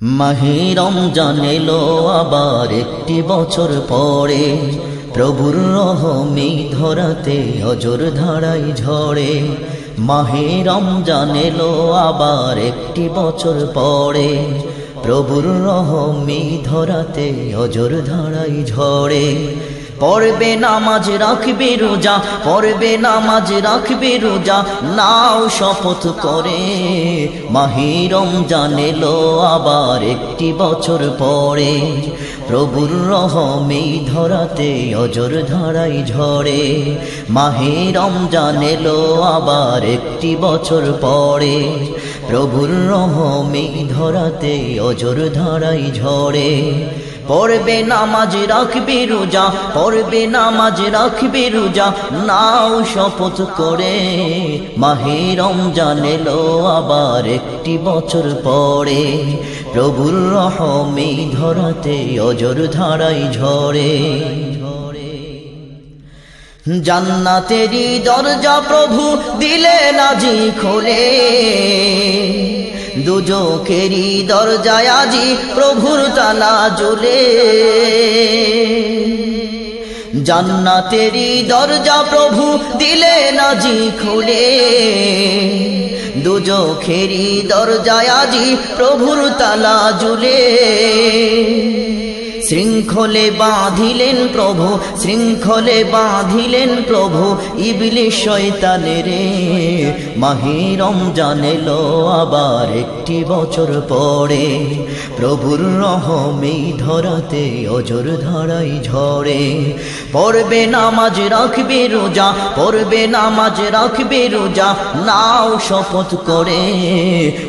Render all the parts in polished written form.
মাহে রমজান এলো আবার একটি বছর পরে, প্রভুর রহমে ধরাতে অজর ধারায় ঝরে। মাহে রমজান এলো আবার একটি বছর পরে, প্রভুর রহমে ধরাতে অজর ধারায় ঝরে। পড়বে নামাজ রাখবে রোজা, পড়বে নামাজ রাখবে রোজা, নাও শপথ করে। মাহে রমজান এলো আবার একটি বছর পরে, প্রভুর রহমে ধরাতে অজর ধারায় ঝরে। মাহে রমজান এলো আবার একটি বছর পরে, প্রভুর রহমে ধরাতে অজর ধারায় ঝরে। পড়বে নামাজ রাখবে রোজা, পড়বে নামাজ রাখবে রোজা, নাও শপথ করে। মাহে রমজান এলো আবার একটি বছর পরে, প্রভুর রহমে ধরাতে অজর ধারায় ঝরে। জান্নাতেরই দরজা প্রভু দিলেন আজি খোলে, দুজকেরই দরজায় আজি প্রভুর তালা জ্বলে। জান্নাতেরই দরজা প্রভু দিলেন আজি খুলে, দুজকেরই দরজায় আজি প্রভুর তালা জ্বলে। শৃঙ্খলে বাঁধিলেন প্রভু, শৃঙ্খলে বাঁধিলেন প্রভু ইবলিস শয়তানেরে। মাহে রমজান এলো আবার একটি বছর পরে, প্রভুর রহমে ধরাতে অজর ধারায় ঝরে। পড়বে নামাজ রাখবে রোজা, পড়বে নামাজ রাখবে রোজা, নাও শপথ করে।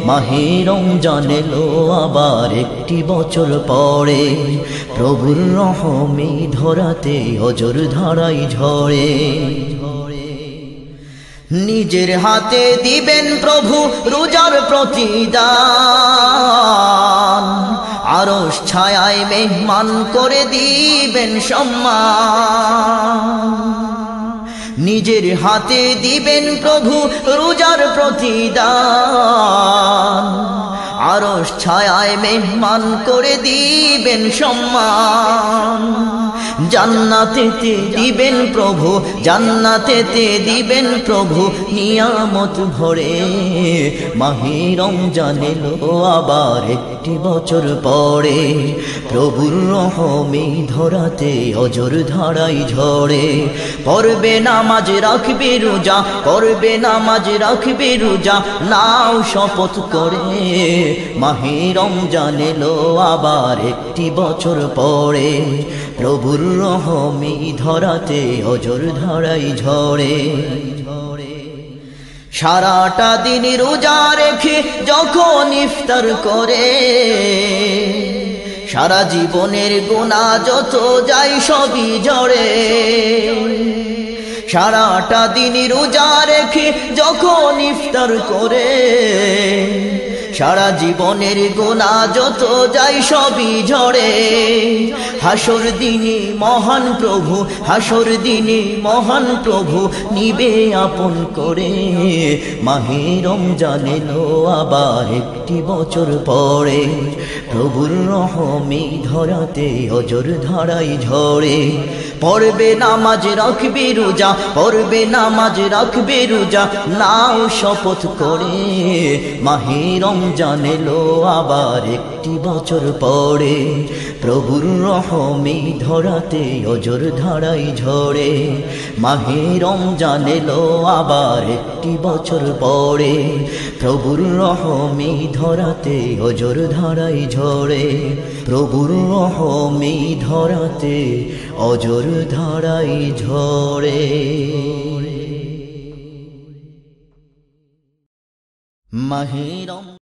মাহে রমজান এলো আবার একটি বছর পরে, প্রভুর রহমে ধরাতে অজর ধারায় ঝরে। নিজের হাতে দিবেন প্রভু রোজার প্রতিদান, আরশ ছায়ায় মেহমান করে দিবেন সম্মান। নিজের হাতে দিবেন প্রভু রোজার প্রতিদান, আরশ ছায়ায় মেহমান করে দিবেন সম্মান। জান্নাতেতে দিবেন প্রভু, জান্নাতেতে দিবেন প্রভু নিয়ামত ভরে। মাহে রমজান এলো আবার একটি বছর পরে, প্রভুর রহমে ধরাতে অজর ধারায় ঝরে। পড়বে নামাজ রাখবে রোজা, পড়বে নামাজ রাখবে রোজা, নাও শপথ করে। মাহে রমজান এলো আবার একটি বছর পরে, প্রভুর রহমে ধরাতে অজর ধারায় ঝরে। সারাটা দিন রোজা রেখে যখন ইফতার করে, সারা জীবনের গুনাহ যত যায় সবই ঝরে। সারাটা দিন রোজা রেখে যখন ইফতার করে, সারা জীবনের গুনাহ যত যায় সবই ঝরে। হাসর দিনে মহান প্রভু, হাসর দিনে মহান প্রভু নিবে আপন করে। মাহে রমজান এলো আবার একটি বছর পরে, প্রভুর রহমে ধরাতে অজর ধারায় ঝরে। পড়বে নামাজ রাখবে রোজা, পড়বে নামাজ রাখবে রোজা, নাও শপথ করে। মাহে রমজান এলো আবার একটি বছর পরে, প্রভুর রহমে ধরাতে অজর ধারায় ঝরে। মাহে রমজান এলো আবার একটি বছর পরে, প্রভুর রহমে ধরাতে অজর ধারায় ঝরে। প্রভুর রহমে ধরাতে অজর ধারায় ঝরে। মাহে